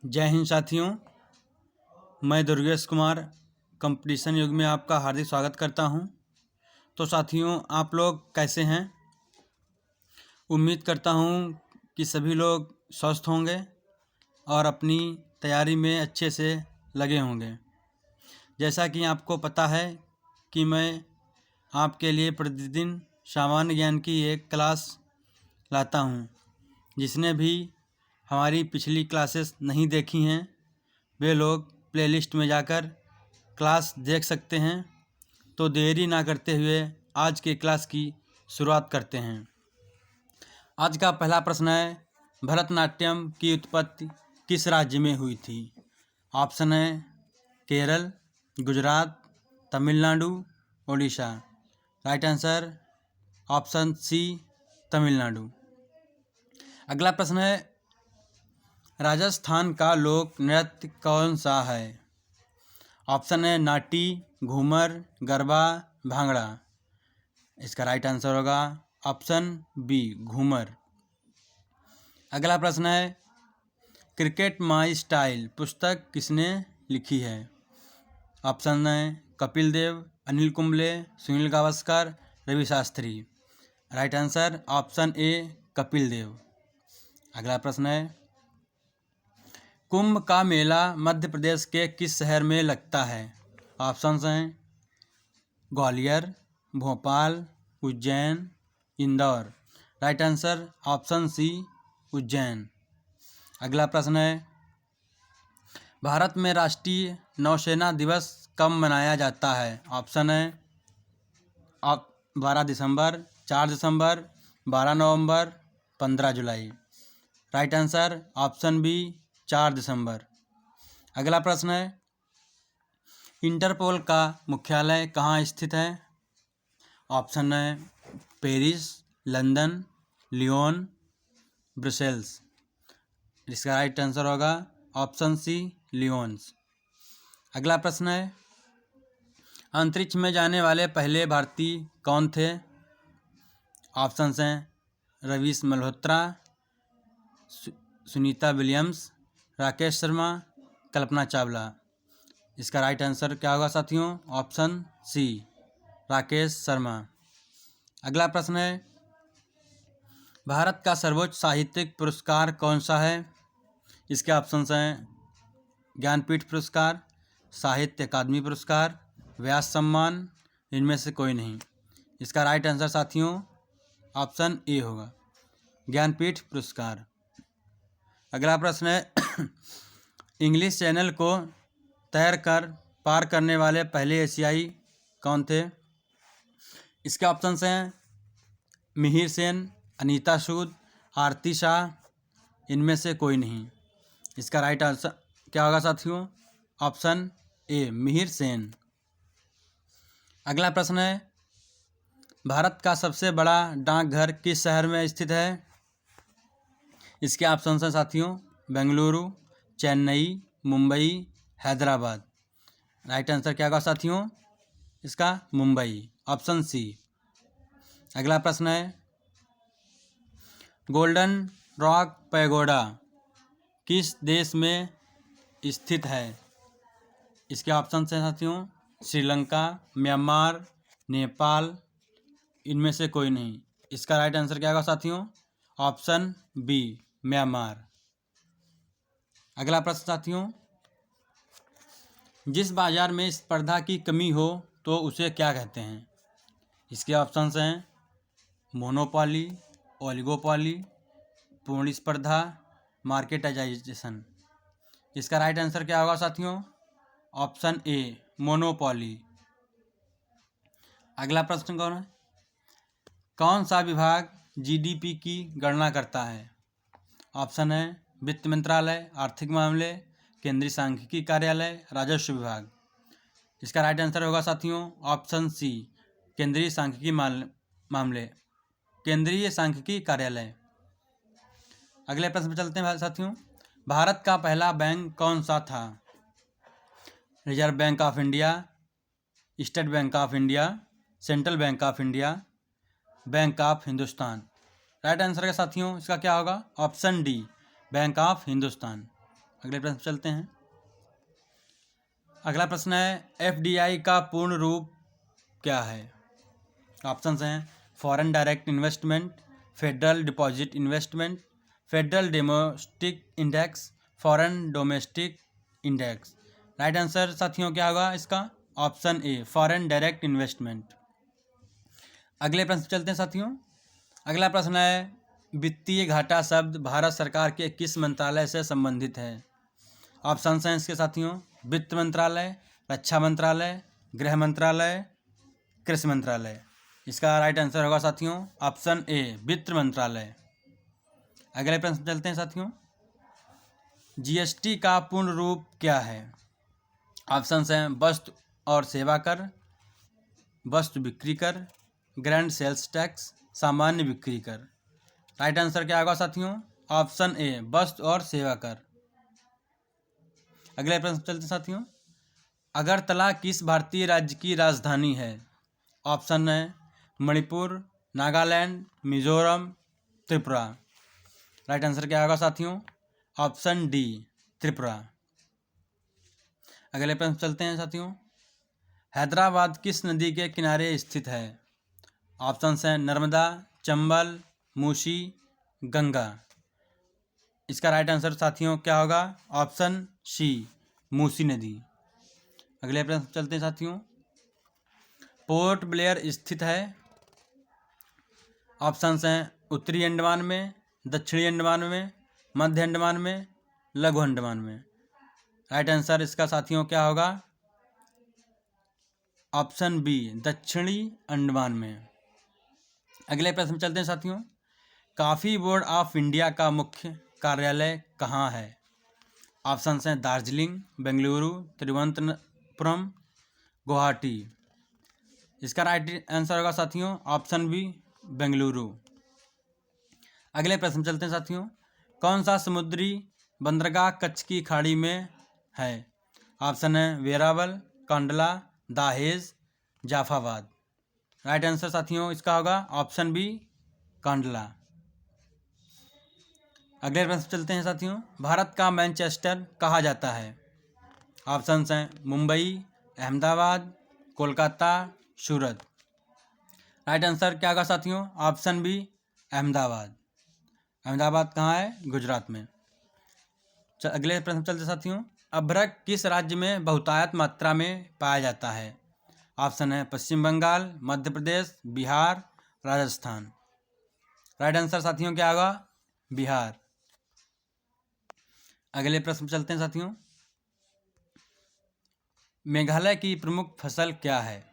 जय हिंद साथियों, मैं दुर्गेश कुमार कंपटीशन युग में आपका हार्दिक स्वागत करता हूं। तो साथियों, आप लोग कैसे हैं? उम्मीद करता हूं कि सभी लोग स्वस्थ होंगे और अपनी तैयारी में अच्छे से लगे होंगे। जैसा कि आपको पता है कि मैं आपके लिए प्रतिदिन सामान्य ज्ञान की एक क्लास लाता हूं। जिसने भी हमारी पिछली क्लासेस नहीं देखी हैं वे लोग प्लेलिस्ट में जाकर क्लास देख सकते हैं। तो देरी ना करते हुए आज के क्लास की शुरुआत करते हैं। आज का पहला प्रश्न है, भरतनाट्यम की उत्पत्ति किस राज्य में हुई थी? ऑप्शन है Kerala, Gujarat, Tamil Nadu, Odisha. Right answer option C, Tamil Nadu. अगला प्रश्न है, राजस्थान का लोक नृत्य कौन सा है? ऑप्शन है नाटी, घूमर, गरबा, भांगड़ा। इसका राइट आंसर होगा ऑप्शन बी, घूमर। अगला प्रश्न है, क्रिकेट माई स्टाइल पुस्तक किसने लिखी है? ऑप्शन है Kapil Dev, Anil Kumble, Sunil Gavaskar, Ravi Shastri. Right answer option A, Kapil Dev. अगला प्रश्न है, कुंभ का मेला मध्य प्रदेश के किस शहर में लगता है? ऑप्शंस हैं Gwalior, Bhopal, Ujjain, Indore. Right answer option C, Ujjain. अगला प्रश्न है, भारत में राष्ट्रीय नौसेना दिवस कब मनाया जाता है? ऑप्शन है 12 दिसंबर, 4 दिसंबर, 12 नवंबर, 15 जुलाई। राइट आंसर ऑप्शन बी, 4 दिसंबर। अगला प्रश्न है, इंटरपोल का मुख्यालय कहाँ स्थित है? ऑप्शन है पेरिस, लंदन, लियोन, ब्रुसेल्स। इसका राइट आंसर होगा ऑप्शन सी, लियोन्स। अगला प्रश्न है, अंतरिक्ष में जाने वाले पहले भारतीय कौन थे? ऑप्शंस हैं रवीश मल्होत्रा, सुनीता विलियम्स, राकेश शर्मा, कल्पना चावला। इसका राइट आंसर क्या होगा साथियों? Option C, Rakesh Sharma. अगला प्रश्न है, भारत का सर्वोच्च साहित्यिक पुरस्कार कौन सा है? इसके ऑप्शंस हैं ज्ञानपीठ पुरस्कार, साहित्य अकादमी पुरस्कार, व्यास सम्मान, इनमें से कोई नहीं। इसका राइट आंसर साथियों ऑप्शन ए होगा, ज्ञानपीठ पुरस्कार। अगला प्रश्न है, इंग्लिश चैनल को तैरकर पार करने वाले पहले एशियाई कौन थे? इसके ऑप्शंस हैं मिहिर सेन, अनीता सूद, आरती शाह, इनमें से कोई नहीं। इसका राइट आंसर क्या होगा साथियों? Option A, Mihir Sen. अगला प्रश्न है, भारत का सबसे बड़ा डाकघर किस शहर में स्थित है? इसके ऑप्शंस हैं साथियों बेंगलुरु, चेन्नई, मुंबई, हैदराबाद। राइट आंसर क्या होगा साथियों? इसका मुंबई, ऑप्शन सी। अगला प्रश्न है, गोल्डन रॉक पैगोडा किस देश में स्थित है? इसके ऑप्शन हैं साथियों श्रीलंका, म्यांमार, नेपाल, इनमें से कोई नहीं। इसका राइट आंसर क्या होगा साथियों? Option B, Myanmar. अगला प्रश्न साथियों, जिस बाजार में स्पर्धा की कमी हो तो उसे क्या कहते हैं? इसके ऑप्शंस हैं मोनोपोली, ओलिगोपोली, पूर्ण स्पर्धा, मार्केटाइजेशन। इसका राइट आंसर क्या होगा साथियों? Option A, monopoly. अगला प्रश्न कौन सा विभाग जीडीपी की गणना करता है? ऑप्शन है वित्त मंत्रालय, आर्थिक मामले, केंद्रीय सांख्यिकी कार्यालय, राजस्व विभाग। इसका राइट आंसर होगा साथियों ऑप्शन सी, केंद्रीय सांख्यिकी मामले, केंद्रीय सांख्यिकी कार्यालय। अगले प्रश्न पर चलते हैं साथियों, भारत का पहला बैंक कौन सा था? Reserve bank of India, state bank of India, central bank of India, bank of Hindustan. Right answer का साथियों इसका क्या होगा? Option D, bank of Hindustan. अगले प्रश्न पर चलते हैं। अगला प्रश्न है एफडीआई का पूर्ण रूप क्या है? ऑप्शंस हैं foreign direct investment, federal deposit investment, federal domestic index, foreign domestic index. Right answer साथियों क्या होगा इसका? Option a foreign direct investment. अगले प्रश्न चलते हैं साथियों। अगला प्रश्न है वित्तीय घाटा शब्द भारत सरकार के किस मंत्रालय से संबंधित है? ऑप्शंस हैं इसके साथियों वित्त मंत्रालय, रक्षा मंत्रालय, गृह मंत्रालय, कृषि मंत्रालय। इसका राइट आंसर होगा साथियों ऑप्शन ए वित्त मंत्रालय। अगले प्रश्न चलते हैं साथियों। जीएसटी का पूर्ण रूप क्या है? ऑप्शंस हैं वस्तु और सेवा कर, वस्तु बिक्री कर, ग्रैंड सेल्स टैक्स, सामान्य बिक्री कर। राइट आंसर क्या होगा साथियों? ऑप्शन ए वस्तु और सेवा कर। अगले प्रश्न चलते हैं साथियों। अगरतला किस भारतीय राज्य की राजधानी है? ऑप्शन है मणिपुर, नागालैंड, मिजोरम, त्रिपुरा। राइट आंसर क्या होगा साथियों? Option D Tripura. अगले प्रश्न चलते हैं साथियों। हैदराबाद किस नदी के किनारे स्थित है? ऑप्शंस हैं नर्मदा, चंबल, मूसी, गंगा। इसका राइट आंसर साथियों क्या होगा? ऑप्शन सी मूसी नदी। अगले प्रश्न चलते हैं साथियों। पोर्ट ब्लेयर स्थित है? ऑप्शंस हैं उत्तरी अंडमान में, दक्षिणी अंडमान में, मध्य अंडमान में, लघु अंडमान में। राइट आंसर इसका साथियों क्या होगा? ऑप्शन बी दक्षिणी अंडमान में। अगले प्रश्न चलते हैं साथियों। कॉफ़ी बोर्ड ऑफ इंडिया का मुख्य कार्यालय कहाँ है? ऑप्शंस हैं दार्जिलिंग, बेंगलुरु, तिरुवनंतपुरम, गुवाहाटी। इसका राइट आंसर होगा साथियों ऑप्शन बी बेंगलुरु। अगले प्रश्न चलते हैं साथियों। कौन सा समुद्री बंदरगाह कच्छ की खाड़ी में है? ऑप्शन है वेरावल, कांडला, दाहेज, जाफाबाद। राइट आंसर साथियों इसका होगा ऑप्शन बी कांडला। अगले प्रश्न चलते हैं साथियों। भारत का मैनचेस्टर कहा जाता है? ऑप्शंस हैं मुंबई, अहमदाबाद, कोलकाता, सूरत। राइट आंसर क्या होगा साथियों? Option B Ahmedabad. अहमदाबाद कहाँ है? गुजरात में। अगले प्रश्न चलते साथियों। अभ्रक किस राज्य में बहुतायत मात्रा में पाया जाता है? ऑप्शन है पश्चिम बंगाल, मध्य प्रदेश, बिहार, राजस्थान। राइट आंसर साथियों क्या होगा? बिहार। अगले प्रश्न चलते हैं साथियों। मेघालय की प्रमुख फसल क्या है?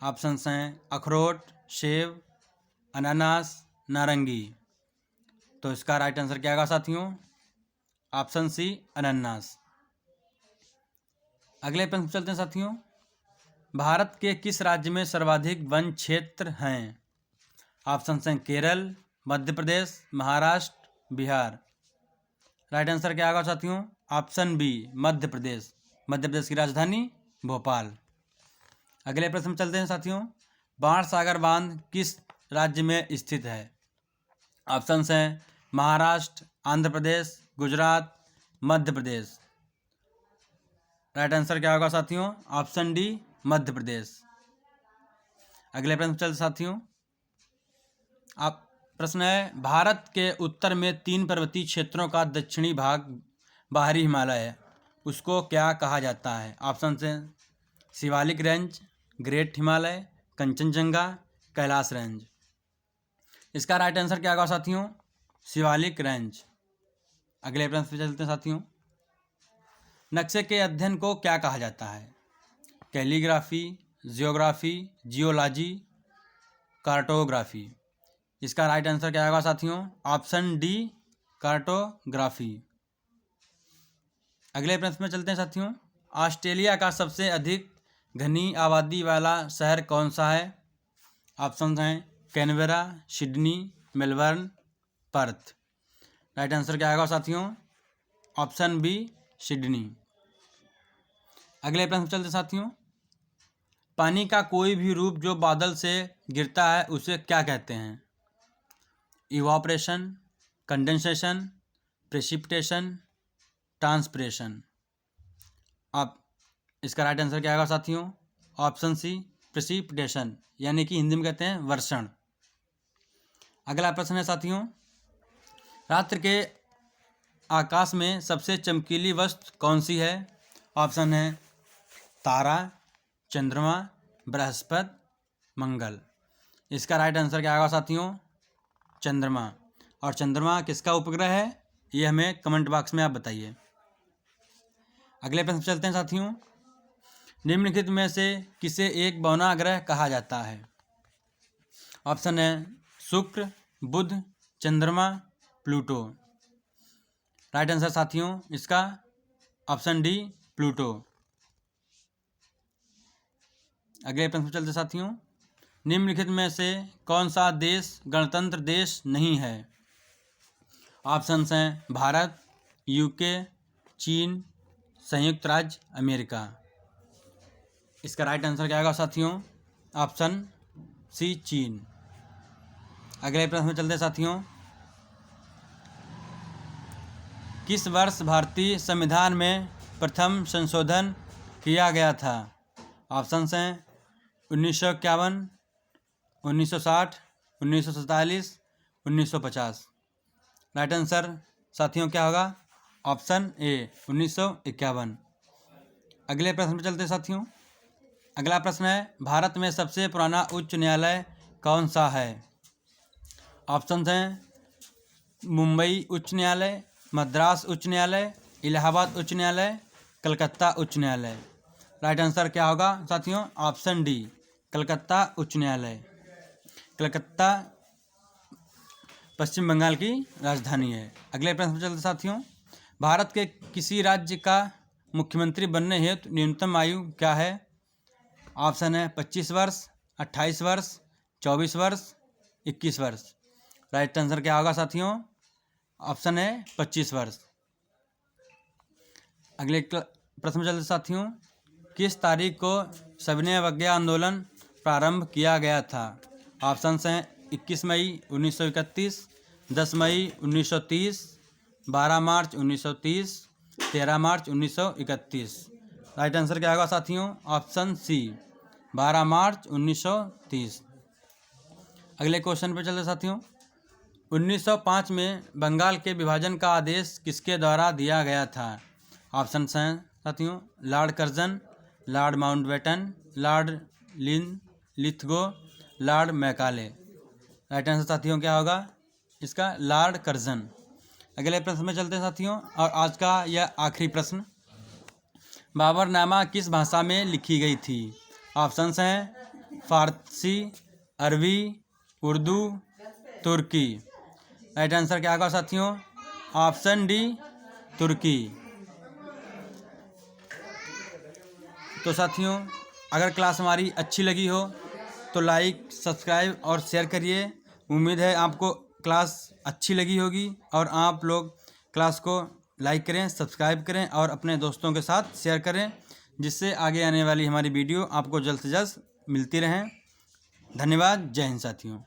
ऑप्शंस हैं अखरोट, सेब, अनानास, नारंगी। तो इसका राइट आंसर क्या होगा साथियों? ऑप्शन सी अनानास। अगले प्रश्न चलते हैं साथियों। भारत के किस राज्य में सर्वाधिक वन क्षेत्र हैं? ऑप्शंस हैं केरल, मध्य प्रदेश, महाराष्ट्र, बिहार। राइट आंसर क्या होगा साथियों? Option B Madhya Pradesh. मध्य प्रदेश की राजधानी भोपाल। अगले प्रश्न चलते हैं साथियों। बाणसागर बांध किस राज्य में स्थित है? ऑप्शंस हैं महाराष्ट्र, आंध्र प्रदेश, गुजरात, मध्य प्रदेश। राइट आंसर क्या होगा साथियों? Option D Madhya Pradesh. अगले प्रश्न चलते साथियों। आप प्रश्न है भारत के उत्तर में 3 पर्वतीय क्षेत्रों का दक्षिणी भाग बाहरी हिमालय है, उसको क्या कहा जाता है? ऑप्शन हैं Shivalik range, great Himalaya, Kanchenjunga, Kailash range. इसका राइट आंसर क्या होगा साथियों? शिवालिक रेंज। अगले प्रश्न पे चलते हैं साथियों। नक्शे के अध्ययन को क्या कहा जाता है? Calligraphy, geography, geology, cartography. इसका राइट आंसर क्या होगा साथियों? Option D cartography. अगले प्रश्न में चलते हैं साथियों। ऑस्ट्रेलिया का सबसे अधिक घनी आबादी वाला शहर कौन सा है? ऑप्शन हैं Canberra, Sydney, Melbourne, Perth. Right answer क्या होगा साथियों? Option B Sydney. अगले प्रश्न चलते साथियों। पानी का कोई भी रूप जो बादल से गिरता है उसे क्या कहते हैं? Evaporation, condensation, precipitation, transpiration. अब इसका राइट आंसर क्या आएगा साथियों? ऑप्शन सी प्रेसिपिटेशन, यानी कि हिंदी में कहते हैं वर्षण। अगला प्रश्न है साथियों, रात्रि के आकाश में सबसे चमकीली वस्तु कौन सी है? ऑप्शन है तारा, चंद्रमा, बृहस्पति, मंगल। इसका राइट आंसर क्या आएगा साथियों? चंद्रमा। और चंद्रमा किसका उपग्रह है, ये हमें कमेंट बॉक्स में आप बताइए। अगले प्रश्न चलते हैं साथियों, निम्नलिखित में से किसे एक बौना ग्रह कहा जाता है? ऑप्शन है शुक्र, बुध, चंद्रमा, प्लूटो। राइट आंसर साथियों इसका ऑप्शन डी प्लूटो। अगले प्रश्न चलते साथियों, निम्नलिखित में से कौन सा देश गणतंत्र देश नहीं है? ऑप्शंस हैं भारत, यूके, चीन, संयुक्त राज्य अमेरिका। इसका राइट आंसर क्या आएगा साथियों? ऑप्शन सी चीन। अगले प्रश्न में चलते साथियों, किस वर्ष भारतीय संविधान में प्रथम संशोधन किया गया था? ऑप्शंस हैं 1951, 1960, 1947, 1950। राइट आंसर साथियों क्या होगा? Option A 1951। अगले प्रश्न पर चलते साथियों, अगला प्रश्न है, भारत में सबसे पुराना उच्च न्यायालय कौन सा है? ऑप्शंस हैं मुंबई उच्च न्यायालय, मद्रास उच्च न्यायालय, इलाहाबाद उच्च न्यायालय, कलकत्ता उच्च न्यायालय। राइट आंसर क्या होगा साथियों? ऑप्शन डी कलकत्ता उच्च न्यायालय। कलकत्ता पश्चिम बंगाल की राजधानी है। अगले प्रश्न पर चलते साथियों, भारत के किसी राज्य का मुख्यमंत्री बनने हेतु न्यूनतम आयु क्या है? ऑप्शन है 25 वर्ष, 28 वर्ष, 24 वर्ष, 21 वर्ष। राइट आंसर क्या होगा साथियों? ऑप्शन है 25 वर्ष। अगले प्रश्न चलते साथियों, किस तारीख को सविनय अवज्ञा आंदोलन प्रारंभ किया गया था? ऑप्शंस हैं 21 मई 1931, 10 मई 1930, 12 मार्च 1930, 13 मार्च 1931। राइट आंसर क्या होगा साथियों? ऑप्शन सी 12 मार्च 1930। अगले क्वेश्चन पे चलते साथियों, 1905 में बंगाल के विभाजन का आदेश किसके द्वारा दिया गया था? ऑप्शन हैं साथियों Lord Curzon, Lord Mountbatten, Lord Lithgow, Lord Macaulay. Right answer साथियों क्या होगा? इसका लॉर्ड कर्जन। अगले प्रश्न में चलते हैं साथियों, और आज का यह आखिरी प्रश्न, बाबरनामा किस भाषा में लिखी गई थी? ऑप्शंस हैं फारसी, अरबी, उर्दू, तुर्की। राइट आंसर क्या होगा साथियों? ऑप्शन डी तुर्की। तो साथियों अगर क्लास हमारी अच्छी लगी हो तो लाइक, सब्सक्राइब और शेयर करिए। उम्मीद है आपको क्लास अच्छी लगी होगी और आप लोग क्लास को लाइक करें, सब्सक्राइब करें और अपने दोस्तों के साथ शेयर करें, जिससे आगे आने वाली हमारी वीडियो आपको जल्द से जल्द मिलती रहें। धन्यवाद। जय हिंद साथियों।